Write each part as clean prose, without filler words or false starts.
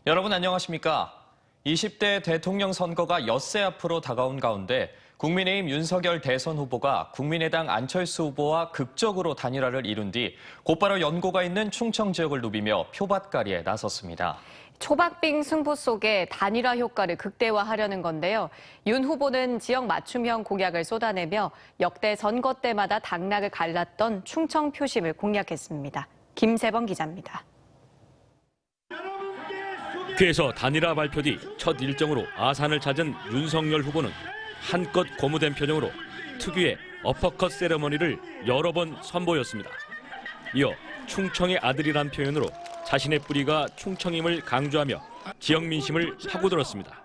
여러분 안녕하십니까? 20대 대통령 선거가 엿새 앞으로 다가온 가운데 국민의힘 윤석열 대선 후보가 국민의당 안철수 후보와 극적으로 단일화를 이룬 뒤 곧바로 연고가 있는 충청 지역을 누비며 표밭狩이에 나섰습니다. 초박빙 승부 속에 단일화 효과를 극대화하려는 건데요. 윤 후보는 지역 맞춤형 공약을 쏟아내며 역대 선거 때마다 당락을 갈랐던 충청 표심을 공략했습니다. 김세범 기자입니다. 국회에서 단일화 발표 뒤 첫 일정으로 아산을 찾은 윤석열 후보는 한껏 고무된 표정으로 특유의 어퍼컷 세레머니를 여러 번 선보였습니다. 이어 충청의 아들이란 표현으로 자신의 뿌리가 충청임을 강조하며 지역 민심을 파고들었습니다.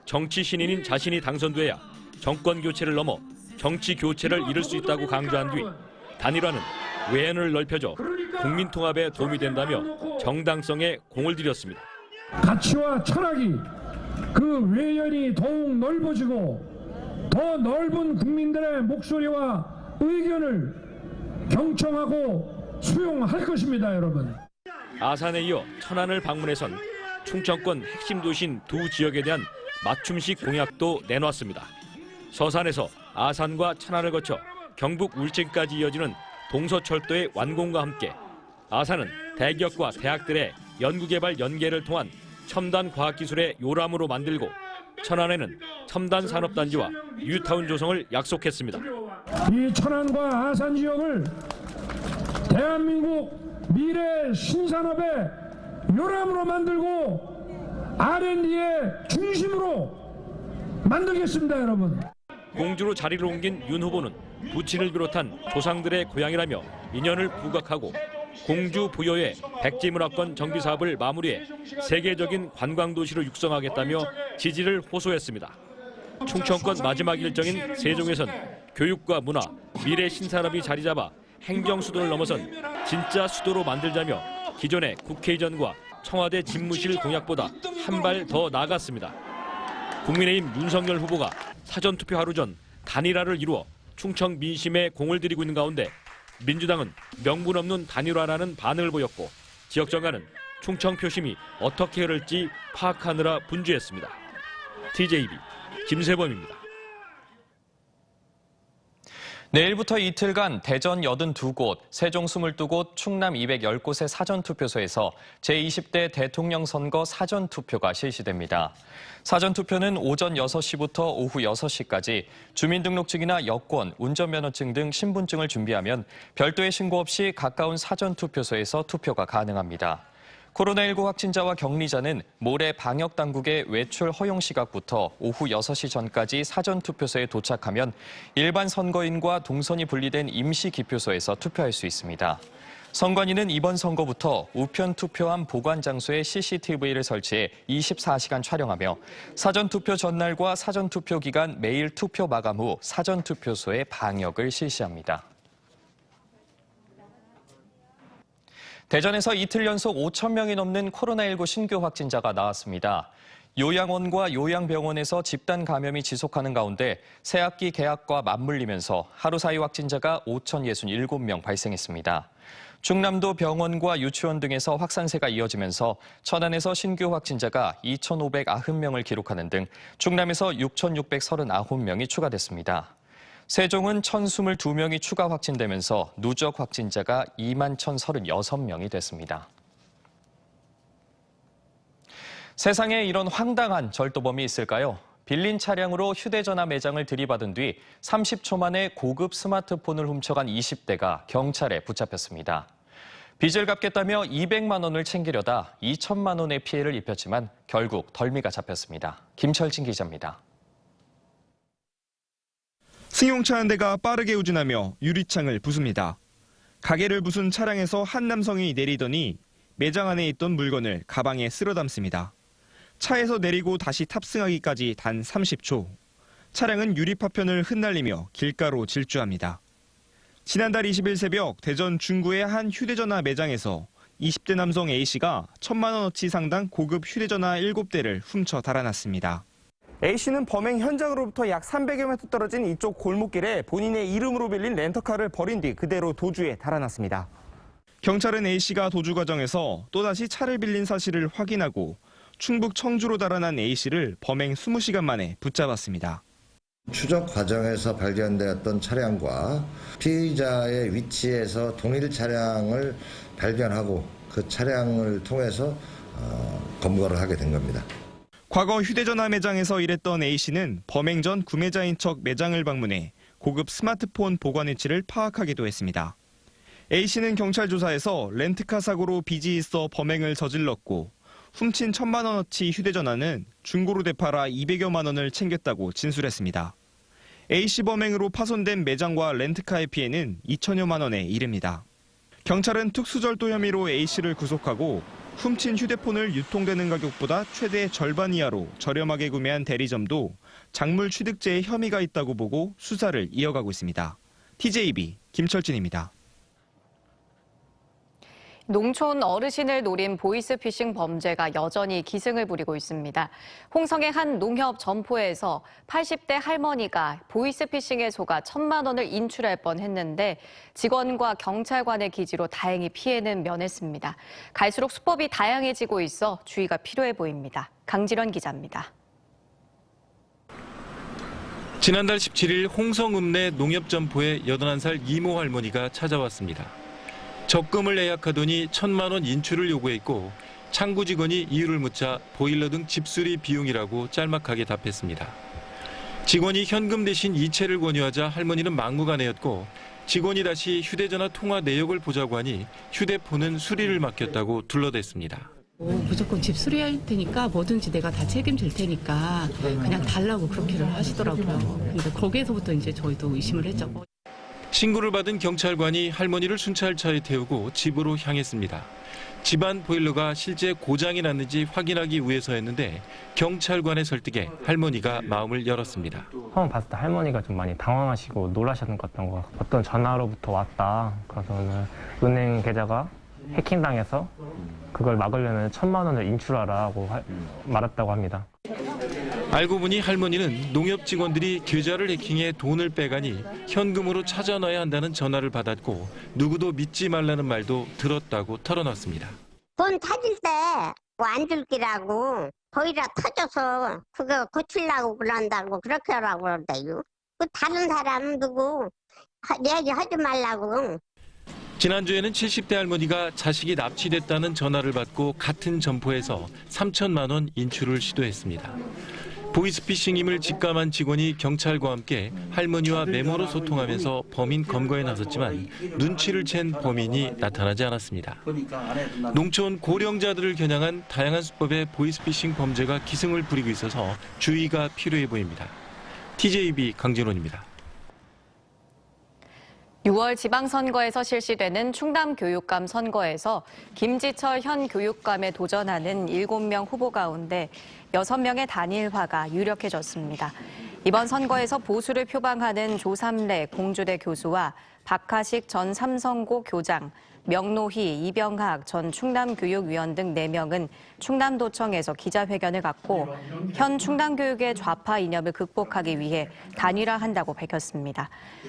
정치 신인인 자신이 당선돼야 정권 교체를 넘어 정치 교체를 이룰 수 있다고 강조한 뒤 단일화는 외연을 넓혀줘 국민 통합에 도움이 된다며 정당성에 공을 들였습니다. 가치와 철학이 그 외연이 더욱 넓어지고 더 넓은 국민들의 목소리와 의견을 경청하고 수용할 것입니다, 여러분. 아산에 이어 천안을 방문해선 충청권 핵심 도시인 두 지역에 대한 맞춤식 공약도 내놓았습니다. 서산에서 아산과 천안을 거쳐 경북 울진까지 이어지는 동서철도의 완공과 함께 아산은 대기업과 대학들의 연구개발 연계를 통한 첨단 과학기술의 요람으로 만들고 천안에는 첨단 산업단지와 뉴타운 조성을 약속했습니다. 이 천안과 아산 지역을 대한민국 미래 신산업의 요람으로 만들고 R&D의 중심으로 만들겠습니다, 여러분. 공주로 자리를 옮긴 윤 후보는 부친을 비롯한 조상들의 고향이라며 인연을 부각하고 공주 부여의 백지문화권 정비 사업을 마무리해 세계적인 관광도시로 육성하겠다며 지지를 호소했습니다. 충청권 마지막 일정인 세종에선 교육과 문화, 미래 신산업이 자리 잡아 행정 수도를 넘어선 진짜 수도로 만들자며 기존의 국회의전과 청와대 집무실 공약보다 한 발 더 나아갔습니다. 국민의힘 윤석열 후보가 사전투표 하루 전 단일화를 이루어 충청 민심에 공을 들이고 있는 가운데 민주당은 명분 없는 단일화라는 반응을 보였고 지역 정가는 충청 표심이 어떻게 흐를지 파악하느라 분주했습니다. TJB 김세범입니다. 내일부터 이틀간 대전 82곳, 세종 22곳, 충남 210곳의 사전투표소에서 제20대 대통령 선거 사전투표가 실시됩니다. 사전투표는 오전 6시부터 오후 6시까지 주민등록증이나 여권, 운전면허증 등 신분증을 준비하면 별도의 신고 없이 가까운 사전투표소에서 투표가 가능합니다. 코로나19 확진자와 격리자는 모레 방역당국의 외출 허용 시각부터 오후 6시 전까지 사전투표소에 도착하면 일반 선거인과 동선이 분리된 임시기표소에서 투표할 수 있습니다. 선관위는 이번 선거부터 우편 투표함 보관 장소에 CCTV를 설치해 24시간 촬영하며 사전투표 전날과 사전투표 기간 매일 투표 마감 후 사전투표소의 방역을 실시합니다. 대전에서 이틀 연속 5,000명이 넘는 코로나19 신규 확진자가 나왔습니다. 요양원과 요양병원에서 집단 감염이 지속하는 가운데 새학기 개학과 맞물리면서 하루 사이 확진자가 5,067명 발생했습니다. 충남도 병원과 유치원 등에서 확산세가 이어지면서 천안에서 신규 확진자가 2,590명을 기록하는 등 충남에서 6,639명이 추가됐습니다. 세종은 1,022명이 추가 확진되면서 누적 확진자가 21,036명이 됐습니다. 세상에 이런 황당한 절도범이 있을까요? 빌린 차량으로 휴대전화 매장을 들이받은 뒤 30초 만에 고급 스마트폰을 훔쳐간 20대가 경찰에 붙잡혔습니다. 빚을 갚겠다며 200만 원을 챙기려다 2천만 원의 피해를 입혔지만 결국 덜미가 잡혔습니다. 김철진 기자입니다. 승용차 한 대가 빠르게 우진하며 유리창을 부숩니다. 가게를 부순 차량에서 한 남성이 내리더니 매장 안에 있던 물건을 가방에 쓸어 담습니다. 차에서 내리고 다시 탑승하기까지 단 30초. 차량은 유리 파편을 흩날리며 길가로 질주합니다. 지난달 20일 새벽 대전 중구의 한 휴대전화 매장에서 20대 남성 A씨가 1,000만 원어치 상당 고급 휴대전화 7대를 훔쳐 달아났습니다. A씨는 범행 현장으로부터 약 300여 m 떨어진 이쪽 골목길에 본인의 이름으로 빌린 렌터카를 버린 뒤 그대로 도주에 달아났습니다. 경찰은 A씨가 도주 과정에서 또다시 차를 빌린 사실을 확인하고 충북 청주로 달아난 A씨를 범행 20시간 만에 붙잡았습니다. 추적 과정에서 발견되었던 차량과 피의자의 위치에서 동일 차량을 발견하고 그 차량을 통해서 검거를 하게 된 겁니다. 과거 휴대전화 매장에서 일했던 A씨는 범행 전 구매자인 척 매장을 방문해 고급 스마트폰 보관 위치를 파악하기도 했습니다. A씨는 경찰 조사에서 렌트카 사고로 빚이 있어 범행을 저질렀고 훔친 1,000만 원어치 휴대전화는 중고로 되팔아 200여만 원을 챙겼다고 진술했습니다. A씨 범행으로 파손된 매장과 렌트카의 피해는 2천여만 원에 이릅니다. 경찰은 특수절도 혐의로 A씨를 구속하고 훔친 휴대폰을 유통되는 가격보다 최대 절반 이하로 저렴하게 구매한 대리점도 작물 취득죄의 혐의가 있다고 보고 수사를 이어가고 있습니다. TJB 김철진입니다. 농촌 어르신을 노린 보이스피싱 범죄가 여전히 기승을 부리고 있습니다. 홍성의 한 농협 점포에서 80대 할머니가 보이스피싱에 속아 1,000만 원을 인출할 뻔했는데 직원과 경찰관의 기지로 다행히 피해는 면했습니다. 갈수록 수법이 다양해지고 있어 주의가 필요해 보입니다. 강지련 기자입니다. 지난달 17일 홍성 읍내 농협점포에 81살 이모 할머니가 찾아왔습니다. 적금을 예약하더니 1,000만 원 인출을 요구했고 창구 직원이 이유를 묻자 보일러 등 집수리 비용이라고 짤막하게 답했습니다. 직원이 현금 대신 이체를 권유하자 할머니는 막무가내였고 직원이 다시 휴대전화 통화 내역을 보자고 하니 휴대폰은 수리를 맡겼다고 둘러댔습니다. 무조건 집 수리할 테니까 뭐든지 내가 다 책임질 테니까 그냥 달라고 그렇게를 하시더라고요. 근데 거기에서부터 이제 저희도 의심을 했죠. 신고를 받은 경찰관이 할머니를 순찰차에 태우고 집으로 향했습니다. 집안 보일러가 실제 고장이 났는지 확인하기 위해서였는데 경찰관의 설득에 할머니가 마음을 열었습니다. 처음 봤을 때 할머니가 좀 많이 당황하시고 놀라셨던 것 같던 어떤 전화로부터 왔다. 그래서 은행 계좌가 해킹당해서 그걸 막으려면 1,000만 원을 인출하라고 말했다고 합니다. 알고 보니 할머니는 농협 직원들이 계좌를 해킹해 돈을 빼가니 현금으로 찾아놔야 한다는 전화를 받았고 누구도 믿지 말라는 말도 들었다고 털어놨습니다. 돈 찾을 때 안 줄기라고 거의다 터져서 그거 고치려고 그런다고 그렇게 하라고 그러대요. 그 다른 사람 누구 얘기하지 말라고. 지난주에는 70대 할머니가 자식이 납치됐다는 전화를 받고 같은 점포에서 3천만 원 인출을 시도했습니다. 보이스피싱임을 직감한 직원이 경찰과 함께 할머니와 메모로 소통하면서 범인 검거에 나섰지만 눈치를 챈 범인이 나타나지 않았습니다. 농촌 고령자들을 겨냥한 다양한 수법의 보이스피싱 범죄가 기승을 부리고 있어서 주의가 필요해 보입니다. TJB 강진원입니다. 6월 지방선거에서 실시되는 충남교육감 선거에서 김지철 현 교육감에 도전하는 7명 후보 가운데 6명의 단일화가 유력해졌습니다. 이번 선거에서 보수를 표방하는 조삼래 공주대 교수와 박하식 전 삼성고 교장, 명노희, 이병학 전 충남교육위원 등 4명은 충남도청에서 기자회견을 갖고 현 충남교육의 좌파 이념을 극복하기 위해 단일화한다고 밝혔습니다.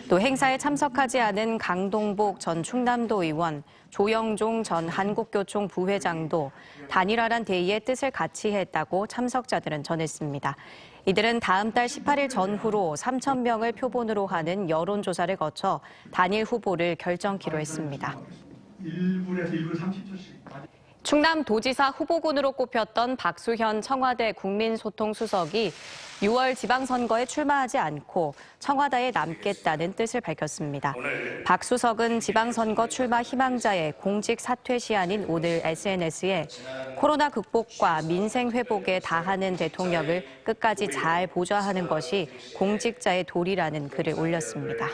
또 행사에 참석하지 않은 강동복 전 충남도 의원, 조영종 전 한국교총 부회장도 단일화란 대의의 뜻을 같이 했다고 참석자들은 전했습니다. 이들은 다음 달 18일 전후로 3,000명을 표본으로 하는 여론조사를 거쳐 단일 후보를 결정키로 했습니다. 1분에서 1분 30초씩. 충남도지사 후보군으로 꼽혔던 박수현 청와대 국민소통수석이 6월 지방선거에 출마하지 않고 청와대에 남겠다는 뜻을 밝혔습니다. 박 수석은 지방선거 출마 희망자의 공직 사퇴 시한인 오늘 SNS에 코로나 극복과 민생 회복에 다하는 대통령을 끝까지 잘 보좌하는 것이 공직자의 도리라는 글을 올렸습니다.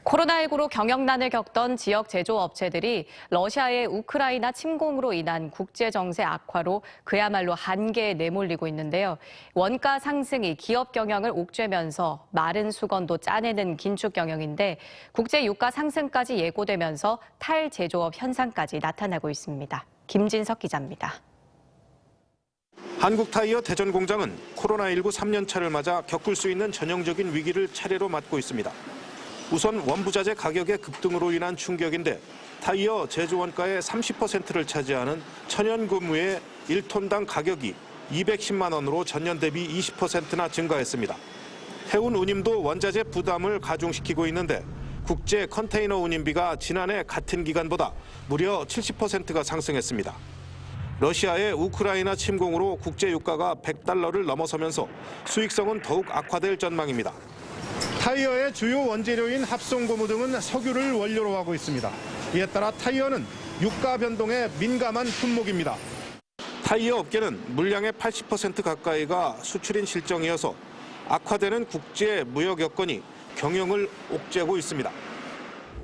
코로나19로 경영난을 겪던 지역 제조업체들이 러시아의 우크라이나 침공으로 인한 국제정세 악화로 그야말로 한계에 내몰리고 있는데요. 원가 상승이 기업 경영을 옥죄면서 마른 수건도 짜내는 긴축 경영인데 국제 유가 상승까지 예고되면서 탈제조업 현상까지 나타나고 있습니다. 김진석 기자입니다. 한국타이어 대전 공장은 코로나19 3년차를 맞아 겪을 수 있는 전형적인 위기를 차례로 맞고 있습니다. 우선 원부자재 가격의 급등으로 인한 충격인데 타이어 제조 원가의 30%를 차지하는 천연고무의 1톤당 가격이 210만 원으로 전년 대비 20%나 증가했습니다. 해운 운임도 원자재 부담을 가중시키고 있는데 국제 컨테이너 운임비가 지난해 같은 기간보다 무려 70%가 상승했습니다. 러시아의 우크라이나 침공으로 국제 유가가 $100를 넘어서면서 수익성은 더욱 악화될 전망입니다. 타이어의 주요 원재료인 합성고무 등은 석유를 원료로 하고 있습니다. 이에 따라 타이어는 유가 변동에 민감한 품목입니다. 타이어 업계는 물량의 80% 가까이가 수출인 실정이어서 악화되는 국제 무역 여건이 경영을 옥죄고 있습니다.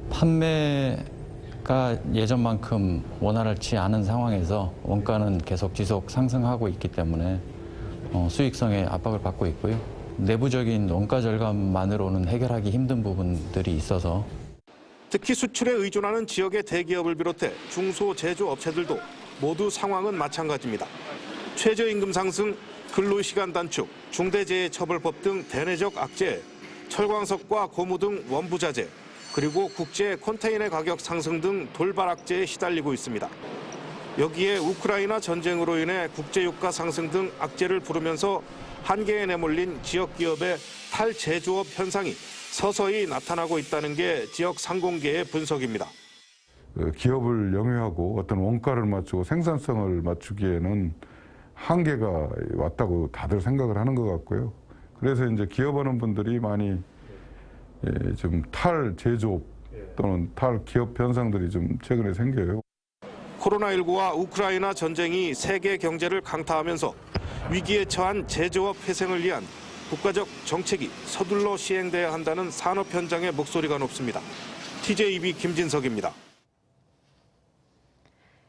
판매가 예전만큼 원활치 않은 상황에서 원가는 계속 지속 상승하고 있기 때문에 수익성에 압박을 받고 있고요. 내부적인 원가 절감만으로는 해결하기 힘든 부분들이 있어서 특히 수출에 의존하는 지역의 대기업을 비롯해 중소제조업체들도 모두 상황은 마찬가지입니다. 최저임금 상승, 근로시간 단축, 중대재해처벌법 등 대내적 악재, 철광석과 고무 등 원부자재, 그리고 국제 컨테이너 가격 상승 등 돌발 악재에 시달리고 있습니다. 여기에 우크라이나 전쟁으로 인해 국제유가 상승 등 악재를 부르면서 한계에 내몰린 지역 기업의 탈제조업 현상이 서서히 나타나고 있다는 게 지역 상공계의 분석입니다. 기업을 영위하고 어떤 원가를 맞추고 생산성을 맞추기에는 한계가 왔다고 다들 생각을 하는 것 같고요. 그래서 이제 기업하는 분들이 많이 좀 탈제조업 또는 탈기업 현상들이 좀 최근에 생겨요. 코로나19와 우크라이나 전쟁이 세계 경제를 강타하면서 위기에 처한 제조업 회생을 위한 국가적 정책이 서둘러 시행돼야 한다는 산업 현장의 목소리가 높습니다. TJB 김진석입니다.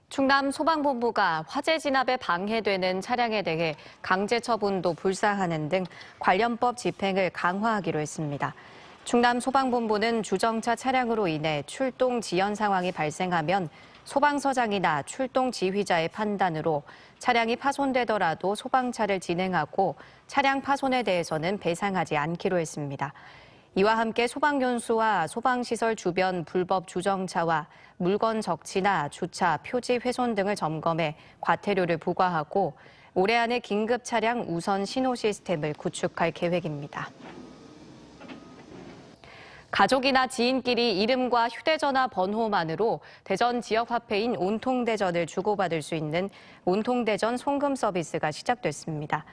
충남 소방본부가 화재 진압에 방해되는 차량에 대해 강제 처분도 불사하는 등 관련법 집행을 강화하기로 했습니다. 충남 소방본부는 주정차 차량으로 인해 출동 지연 상황이 발생하면 소방서장이나 출동 지휘자의 판단으로 차량이 파손되더라도 소방차를 진행하고 차량 파손에 대해서는 배상하지 않기로 했습니다. 이와 함께 소방연수와 소방시설 주변 불법 주정차와 물건 적치나 주차, 표지 훼손 등을 점검해 과태료를 부과하고 올해 안에 긴급 차량 우선 신호 시스템을 구축할 계획입니다. 가족이나 지인끼리 이름과 휴대전화 번호만으로 대전 지역 화폐인 온통대전을 주고받을 수 있는 온통대전 송금 서비스가 시작됐습니다.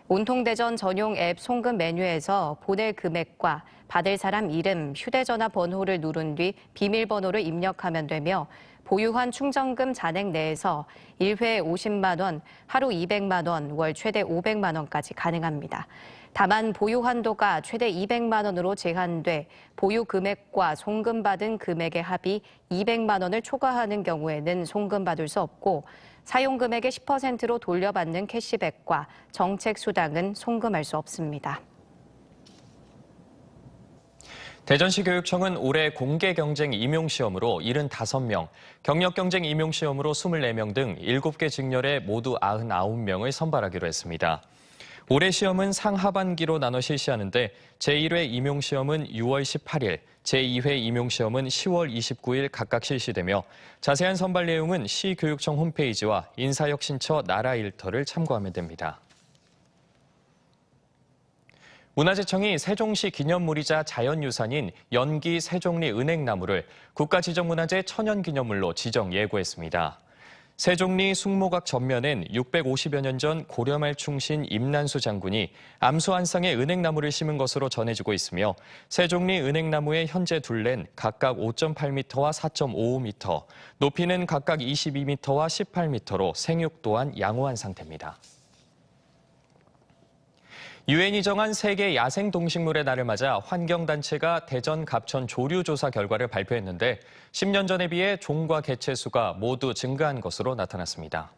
온통대전 전용 앱 송금 메뉴에서 보낼 금액과 받을 사람 이름, 휴대전화 번호를 누른 뒤 비밀번호를 입력하면 되며 보유한 충전금 잔액 내에서 1회 50만 원, 하루 200만 원, 월 최대 500만 원까지 가능합니다. 다만 보유 한도가 최대 200만 원으로 제한돼 보유 금액과 송금받은 금액의 합이 200만 원을 초과하는 경우에는 송금받을 수 없고 사용 금액의 10%로 돌려받는 캐시백과 정책 수당은 송금할 수 없습니다. 대전시 교육청은 올해 공개경쟁 임용시험으로 75명, 경력경쟁 임용시험으로 24명 등 7개 직렬에 모두 99명을 선발하기로 했습니다. 올해 시험은 상하반기로 나눠 실시하는데 제1회 임용시험은 6월 18일, 제2회 임용시험은 10월 29일 각각 실시되며 자세한 선발 내용은 시교육청 홈페이지와 인사혁신처 나라일터를 참고하면 됩니다. 문화재청이 세종시 기념물이자 자연유산인 연기 세종리 은행나무를 국가지정문화재 천연기념물로 지정 예고했습니다. 세종리 숭모각 전면엔 650여 년 전 고려말 충신 임난수 장군이 암수 한 쌍의 은행나무를 심은 것으로 전해지고 있으며 세종리 은행나무의 현재 둘레는 각각 5.8m와 4.55m, 높이는 각각 22m와 18m로 생육 또한 양호한 상태입니다. 유엔이 정한 세계 야생동식물의 날을 맞아 환경단체가 대전 갑천 조류조사 결과를 발표했는데 10년 전에 비해 종과 개체 수가 모두 증가한 것으로 나타났습니다.